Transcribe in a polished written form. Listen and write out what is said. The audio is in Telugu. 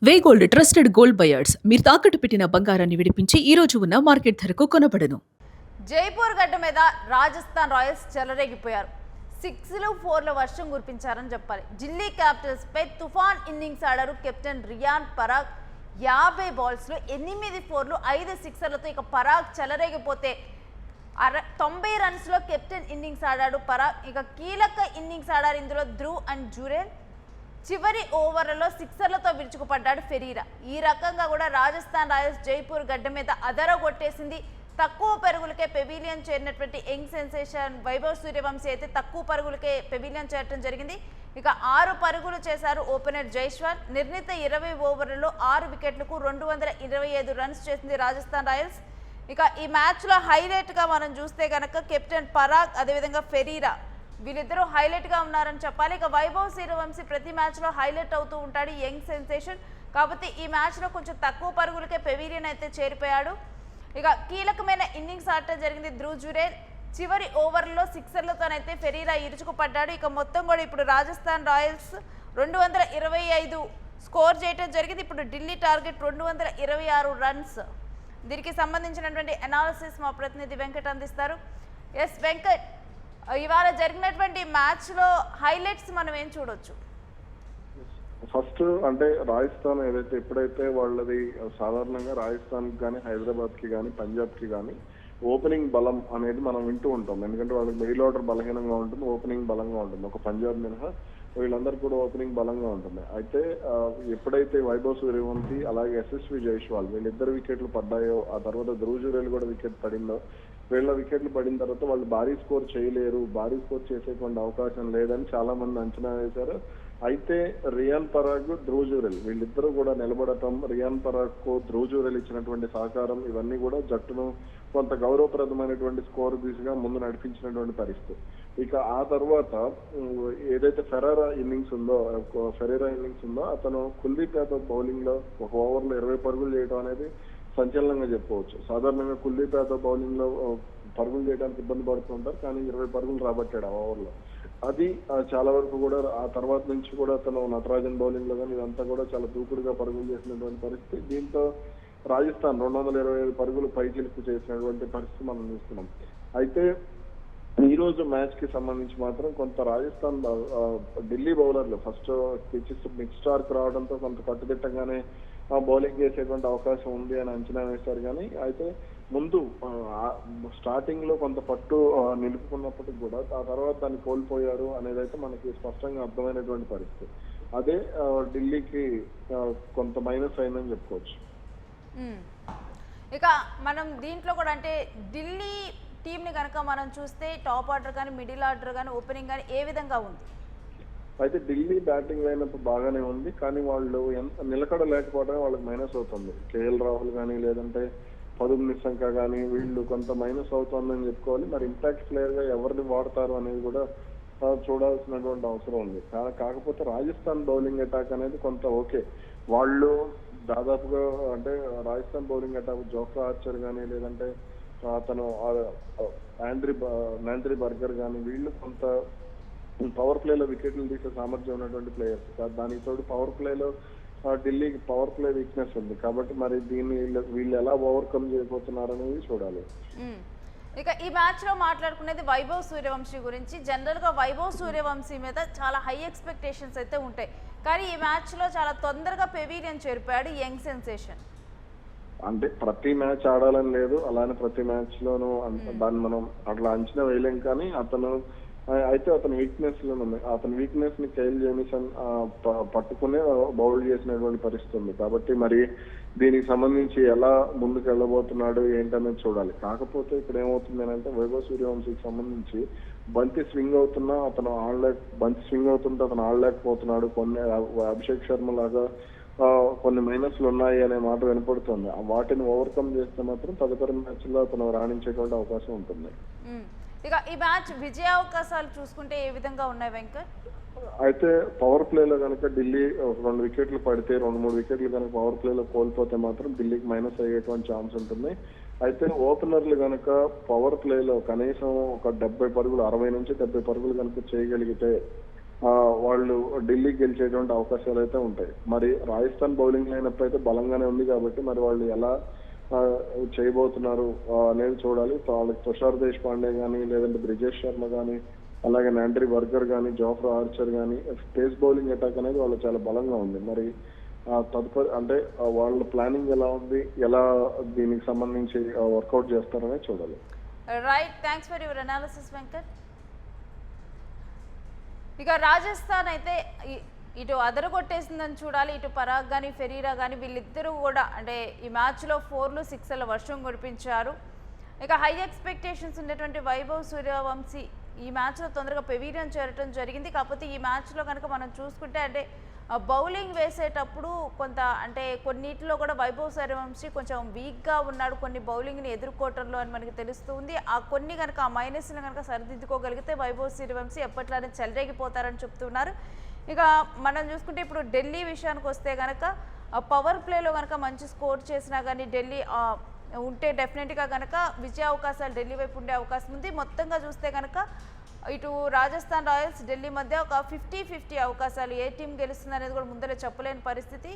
వే గోల్డ్ ట్రస్టెడ్ గోల్డ్ బయర్స్ మీరు తాకట్టు పెట్టిన బంగారాన్ని విడిపించి ఈ రోజు ఉన్న మార్కెట్ ధరకు కొనబడను. జైపూర్ గడ్డ మీద రాజస్థాన్ రాయల్స్ చెలరేగిపోయారు. 6లు 4ల వర్షం కురిపించారని చెప్పాలి. ఢిల్లీ క్యాపిటల్స్ పై తుఫాన్ ఇన్నింగ్స్ ఆడారు కెప్టెన్ రియాన్ పరాగ్. 50 బాల్స్లో 8 4లు 5 సిక్సర్లతో ఇక పరాగ్ చెలరేగిపోతే 90 రన్స్లో కెప్టెన్ ఇన్నింగ్స్ ఆడాడు పరాగ్. ఇక కీలక ఇన్నింగ్స్ ఆడారు ఇందులో ధ్రువ్ అండ్ జురేల్. చివరి ఓవర్లలో సిక్సర్లతో విరుచుకుపడ్డాడు ఫెరీరా. ఈ రకంగా కూడా రాజస్థాన్ రాయల్స్ జైపూర్ గడ్డ మీద అదరగొట్టేసింది. తక్కువ పరుగులకే పెవిలియన్ చేరినటువంటి యంగ్ సెన్సేషన్ వైభవ్ సూర్యవంశీ అయితే తక్కువ పరుగులకే పెవిలియన్ చేరడం జరిగింది. ఇక 6 పరుగులు చేశారు ఓపెనర్ జైస్వాల్. నిర్ణీత 20 ఓవర్లలో 6 వికెట్లకు 225 రన్స్ చేసింది రాజస్థాన్ రాయల్స్. ఇక ఈ మ్యాచ్లో హైలైట్గా మనం చూస్తే కనుక కెప్టెన్ పరాగ్ అదేవిధంగా ఫెరీరా వీళ్ళిద్దరూ హైలైట్గా ఉన్నారని చెప్పాలి. ఇక వైభవ్ సూర్యవంశీ ప్రతి మ్యాచ్లో హైలైట్ అవుతూ ఉంటాడు, యంగ్ సెన్సేషన్. కాబట్టి ఈ మ్యాచ్లో కొంచెం తక్కువ పరుగులకే పెవిలియన్ అయితే చేరిపోయాడు. ఇక కీలకమైన ఇన్నింగ్స్ ఆడటం జరిగింది ధ్రువ్ జురేల్. చివరి ఓవర్లో సిక్సర్లతోనైతే ఫెరీరా ఇరుచుకుపడ్డాడు. ఇక మొత్తం కూడా ఇప్పుడు రాజస్థాన్ రాయల్స్ 225 స్కోర్ చేయడం జరిగింది. ఇప్పుడు ఢిల్లీ టార్గెట్ 226 రన్స్. దీనికి సంబంధించినటువంటి అనాలిసిస్ మా ప్రతినిధి వెంకట్ అందిస్తారు. ఎస్ వెంకట్, ఇవాళ జరిగినటువంటి మ్యాచ్లో హైలైట్స్ మనం ఏం చూడొచ్చు? ఫస్ట్ అంటే రాజస్థాన్ ఎప్పుడైతే వాళ్ళది సాధారణంగా రాజస్థాన్ కి కానీ హైదరాబాద్ కి కానీ పంజాబ్ కి కానీ ఓపెనింగ్ బలం అనేది మనం వింటూ ఉంటాం. ఎందుకంటే వాళ్ళకి మిడిల్ ఆర్డర్ బలహీనంగా ఉంటుంది, ఓపెనింగ్ బలంగా ఉంటుంది. ఒక పంజాబ్ మినహా వీళ్ళందరూ కూడా ఓపెనింగ్ బలంగా ఉంటుంది. అయితే ఎప్పుడైతే వైభవ్ సూర్యవంశీ అలాగే యశస్వి జైస్వాల్ వీళ్ళిద్దరు వికెట్లు పడ్డాయో, ఆ తర్వాత ధ్రువ్ జురేల్ కూడా వికెట్ పడిందో, వీళ్ళ వికెట్లు పడిన తర్వాత వాళ్ళు భారీ స్కోర్ చేయలేరు, భారీ స్కోర్ చేసేటువంటి అవకాశం లేదని చాలా మంది అంచనా వేశారు. అయితే రియాన్ పరాగ్, ధ్రువ్ జురేల్ వీళ్ళిద్దరూ కూడా నిలబడటం, రియాన్ పరాగ్ కు ధ్రువ్ జురేల్ ఇచ్చినటువంటి సహకారం ఇవన్నీ కూడా జట్టును కొంత గౌరవప్రదమైనటువంటి స్కోర్ దిశగా ముందు నడిపించినటువంటి పరిస్థితి. ఇక ఆ తర్వాత ఏదైతే ఫెరేరా ఇన్నింగ్స్ ఉందో అతను కుల్దీప్ యాదవ్ బౌలింగ్ లో ఒక ఓవర్లో 20 పరుగులు చేయడం అనేది సంచలనంగా చెప్పుకోవచ్చు. సాధారణంగా కుల్దీప్ యాదవ్ బౌలింగ్ లో పరుగులు చేయడానికి ఇబ్బంది పడుతుంటారు, కానీ 20 పరుగులు రాబట్టాడు ఆ ఓవర్లో. అది చాలా వరకు కూడా ఆ తర్వాత నుంచి కూడా అతను నటరాజన్ బౌలింగ్ లో కానీ ఇదంతా కూడా చాలా దూకుడుగా పరుగులు చేసినటువంటి పరిస్థితి. దీంతో రాజస్థాన్ 225 పరుగులు పైచిలుకు చేసినటువంటి పరిస్థితి మనం చూస్తున్నాం. అయితే ఈ రోజు మ్యాచ్ కి సంబంధించి మాత్రం కొంత రాజస్థాన్ ఢిల్లీ బౌలర్లు ఫస్ట్ పిచెస్ మిడ్ స్టార్క్ రావడంతో కొంత కట్టుదిట్టంగానే బౌలింగ్ చేసేటువంటి అవకాశం ఉంది అని అంచనా వేశారు. కానీ అయితే ముందు స్టార్టింగ్ లో కొంత పట్టు నిలుపుకున్నప్పటికి కూడా ఆ తర్వాత దాన్ని కోల్పోయారు అనేది అయితే మనకి స్పష్టంగా అర్థమైనటువంటి పరిస్థితి. అదే ఢిల్లీకి కొంత మైనస్ అయిందని చెప్పుకోవచ్చు. ఇక మనం దీంట్లో కూడా అంటే ఢిల్లీ టీంని కనుక మనం చూస్తే టాప్ ఆర్డర్ కానీ మిడిల్ ఆర్డర్ కానీ ఓపెనింగ్ కానీ ఏ విధంగా ఉంది? అయితే ఢిల్లీ బ్యాటింగ్ లైనప్ బాగానే ఉంది, కానీ వాళ్ళు ఎంత నిలకడ లేకపోవడమే వాళ్ళకి మైనస్ అవుతుంది. కేఎల్ రాహుల్ కానీ లేదంటే పదుమ్ నిస్సంక కానీ వీళ్ళు కొంత మైనస్ అవుతుందని చెప్పుకోవాలి. మరి ఇంపాక్ట్ ప్లేయర్ గా ఎవరిని వాడతారు అనేది కూడా చూడాల్సినటువంటి అవసరం ఉంది. కాకపోతే రాజస్థాన్ బౌలింగ్ అటాక్ అనేది కొంత ఓకే. వాళ్ళు దాదాపుగా అంటే Rajasthan bowling attack Jofra Archer కానీ లేదంటే అతను నాంద్రీ బర్గర్ కానీ వీళ్ళు కొంత పవర్ ప్లేలో వికెట్లు తీసే సామర్థ్యం ఉన్నటువంటి ప్లేయర్స్. దానికి తోడు పవర్ ప్లేలో ఢిల్లీకి పవర్ ప్లే వీక్నెస్ ఉంది. కాబట్టి మరి దీన్ని వీళ్ళు ఎలా ఓవర్కమ్ చేయబోతున్నారు అనేది చూడాలి. ఇక ఈ మ్యాచ్ లో మాట్లాడుకునేది వైభవ్ సూర్యవంశీ గురించి. జనరల్ గా వైభవ్ సూర్యవంశీ మీద చాలా హై ఎక్స్పెక్టేషన్స్ అయితే ఉంటాయి, కానీ ఈ మ్యాచ్ లో చాలా తొందరగా పెవిలియన్ చేరిపోయాడు యంగ్ సెన్సేషన్. అంటే ప్రతి మ్యాచ్ ఆడాలని లేదు, అలానే ప్రతి మ్యాచ్ లోనూ దాన్ని మనం అట్లా అంచనా వేయలేం. కానీ అతని వీక్నెస్ అతని వీక్నెస్ ని కైల్ జేమిసన్ పట్టుకునే బౌల్ చేసినటువంటి పరిస్థితి ఉంది. కాబట్టి మరి దీనికి సంబంధించి ఎలా ముందుకు వెళ్ళబోతున్నాడు ఏంటనేది చూడాలి. కాకపోతే ఇక్కడ ఏమవుతుంది అంటే వైభవ్ సూర్యవంశీకి సంబంధించి బంతి స్వింగ్ అవుతున్నా అతను ఆడలేకపోతున్నాడు. కొన్ని అభిషేక్ శర్మ లాగా కొన్ని మైనస్లు ఉన్నాయి అనే మాట వినపడుతుంది. వాటిని ఓవర్కమ్ చేస్తే మాత్రం తదుపరి మ్యాచ్ లో అతను రాణించేటువంటి అవకాశం ఉంటుంది. ఇక ఈ మ్యాచ్ విజయ అవకాశాలు చూసుకుంటే ఏ విధంగా ఉన్నాయి వెంకట్? అయితే పవర్ ప్లేలో కనుక ఢిల్లీ 2 వికెట్లు పడితే 2-3 వికెట్లు కనుక పవర్ ప్లేలో కోల్పోతే మాత్రం ఢిల్లీకి మైనస్ అయ్యేటువంటి ఛాన్స్ ఉంటుంది. అయితే ఓపెనర్లు కనుక పవర్ ప్లేలో కనీసం ఒక 70 పరుగులు 60 నుంచి 70 పరుగులు కనుక చేయగలిగితే వాళ్ళు ఢిల్లీ గెలిచేటువంటి అవకాశాలు అయితే ఉంటాయి. మరి రాజస్థాన్ బౌలింగ్ లైనప్ అయితే బలంగానే ఉంది కాబట్టి మరి వాళ్ళు ఎలా చేయబోతున్నారు అనేది చూడాలి. వాళ్ళకి తుషార్ దేశపాండే కానీ, లేదంటే బ్రిజేష్ శర్మ కానీ, అలాగే నాండ్రీ వర్గర్ కానీ, జోఫ్రా ఆర్చర్ కానీ, పేస్ బౌలింగ్ అటాక్ అనేది వాళ్ళు చాలా బలంగా ఉంది. మరి తదుపరి అంటే వాళ్ళ ప్లానింగ్ ఎలా ఉంది, ఎలా దీనికి సంబంధించి వర్కౌట్ చేస్తారనేది చూడాలి. Right, thanks for your analysis Venkat. ఇక రాజస్థాన్ అయితే ఇటు అదరగొట్టేసిందని చూడాలి. ఇటు పరాగ్ కానీ, ఫెరీరా కానీ వీళ్ళిద్దరూ కూడా అంటే ఈ మ్యాచ్లో 4లు 6ల వర్షం కురిపించారు. ఇక హై ఎక్స్పెక్టేషన్స్ ఉన్నటువంటి వైభవ్ సూర్యవంశీ ఈ మ్యాచ్లో తొందరగా పెవిలియన్ చేరటం జరిగింది. కాకపోతే ఈ మ్యాచ్లో కనుక మనం చూసుకుంటే అంటే బౌలింగ్ వేసేటప్పుడు కొంత అంటే కొన్నిటిలో కూడా వైభవ్ సూర్యవంశీ కొంచెం వీక్గా ఉన్నాడు కొన్ని బౌలింగ్ని ఎదుర్కోవటంలో అని మనకి తెలుస్తుంది. ఆ కొన్ని కనుక ఆ మైనస్ని కనుక సరిదిద్దుకోగలిగితే వైభవ్ సూర్యవంశీ ఎప్పట్లానే చెలరేగిపోతారని చెప్తున్నారు. ఇక మనం చూసుకుంటే ఇప్పుడు ఢిల్లీ విషయానికి వస్తే కనుక పవర్ ప్లేలో కనుక మంచి స్కోర్ చేసినా కానీ ఢిల్లీ ఉంటే డెఫినెట్గా కనుక విజయ అవకాశాలు ఢిల్లీ వైపు ఉండే అవకాశం ఉంది. మొత్తంగా చూస్తే కనుక ఇటు రాజస్థాన్ రాయల్స్ ఢిల్లీ మధ్య ఒక 50-50 అవకాశాలు. ఏ టీం గెలుస్తుంది అనేది కూడా ముందరే చెప్పలేని పరిస్థితి.